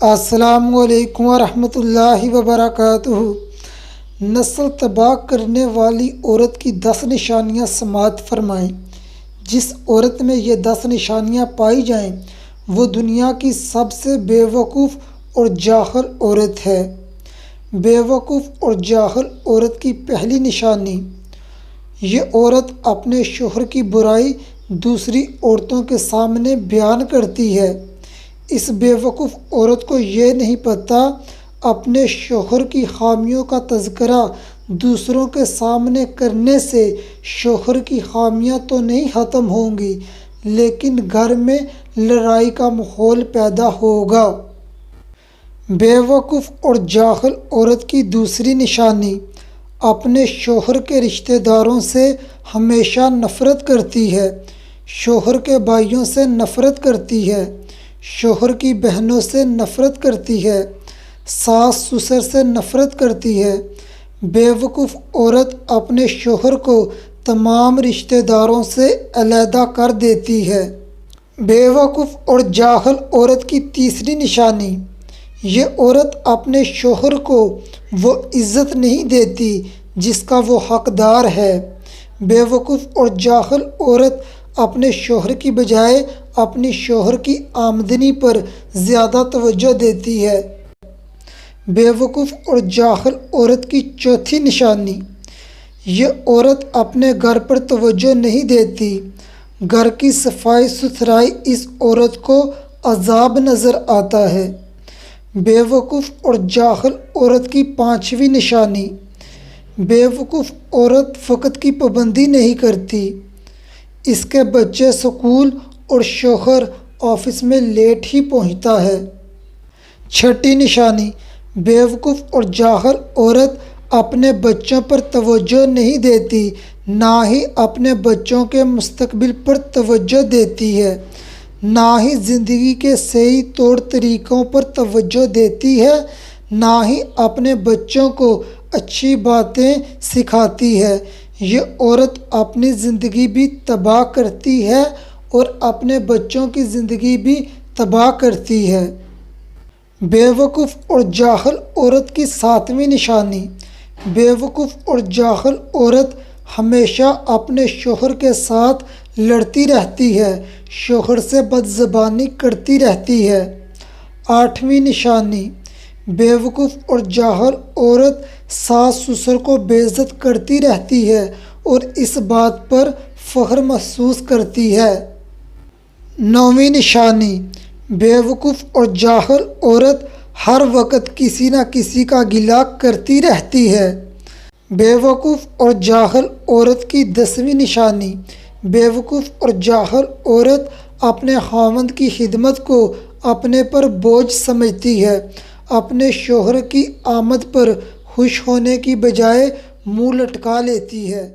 السلام علیکم ورحمۃ اللہ وبرکاتہ۔ نسل تباہ کرنے والی عورت کی 10 نشانیاں سماعت فرمائیں۔ جس عورت میں یہ 10 نشانیاں پائی جائیں وہ دنیا کی سب سے بے وقوف اور جاہل عورت ہے۔ بے وقوف اور جاہل عورت کی پہلی نشانی، یہ عورت اپنے شوہر کی برائی دوسری عورتوں کے سامنے بیان کرتی ہے۔ اس بے وقوف عورت کو یہ نہیں پتہ اپنے شوہر کی خامیوں کا تذکرہ دوسروں کے سامنے کرنے سے شوہر کی خامیاں تو نہیں ختم ہوں گی لیکن گھر میں لڑائی کا ماحول پیدا ہوگا۔ بے وقوف اور جاہل عورت کی دوسری نشانی، اپنے شوہر کے رشتہ داروں سے ہمیشہ نفرت کرتی ہے۔ شوہر کے بھائیوں سے نفرت کرتی ہے، شوہر کی بہنوں سے نفرت کرتی ہے، ساس سسر سے نفرت کرتی ہے۔ بے وقوف عورت اپنے شوہر کو تمام رشتہ داروں سے علیحدہ کر دیتی ہے۔ بے وقوف اور جاہل عورت کی تیسری نشانی، یہ عورت اپنے شوہر کو وہ عزت نہیں دیتی جس کا وہ حقدار ہے۔ بے وقوف اور جاہل عورت اپنے شوہر کی بجائے اپنی شوہر کی آمدنی پر زیادہ توجہ دیتی ہے۔ بے وقوف اور جاہل عورت کی چوتھی نشانی، یہ عورت اپنے گھر پر توجہ نہیں دیتی۔ گھر کی صفائی ستھرائی اس عورت کو عذاب نظر آتا ہے۔ بے وقوف اور جاہل عورت کی پانچویں نشانی، بے وقوف عورت وقت کی پابندی نہیں کرتی۔ اس کے بچے اسکول اور شوہر آفس میں لیٹ ہی پہنچتا ہے۔ چھٹی نشانی، بے وقوف اور جاہل عورت اپنے بچوں پر توجہ نہیں دیتی، نہ ہی اپنے بچوں کے مستقبل پر توجہ دیتی ہے، نہ ہی زندگی کے صحیح طور طریقوں پر توجہ دیتی ہے، نہ ہی اپنے بچوں کو اچھی باتیں سکھاتی ہے۔ یہ عورت اپنی زندگی بھی تباہ کرتی ہے اور اپنے بچوں کی زندگی بھی تباہ کرتی ہے۔ بے وقوف اور جاہل عورت کی ساتویں نشانی، بے وقوف اور جاہل عورت ہمیشہ اپنے شوہر کے ساتھ لڑتی رہتی ہے، شوہر سے بدزبانی کرتی رہتی ہے۔ آٹھویں نشانی، بے وقوف اور جاہل عورت ساس سسر کو بے عزت کرتی رہتی ہے اور اس بات پر فخر محسوس کرتی ہے۔ نویں نشانی، بے وقوف اور جاہل عورت ہر وقت کسی نہ کسی کا گلہ کرتی رہتی ہے۔ بے وقوف اور جاہل عورت کی 10ویں نشانی، بے وقوف اور جاہل عورت اپنے خاوند کی خدمت کو اپنے پر بوجھ سمجھتی ہے، اپنے شوہر کی آمد پر خوش ہونے کی بجائے منہ لٹکا لیتی ہے۔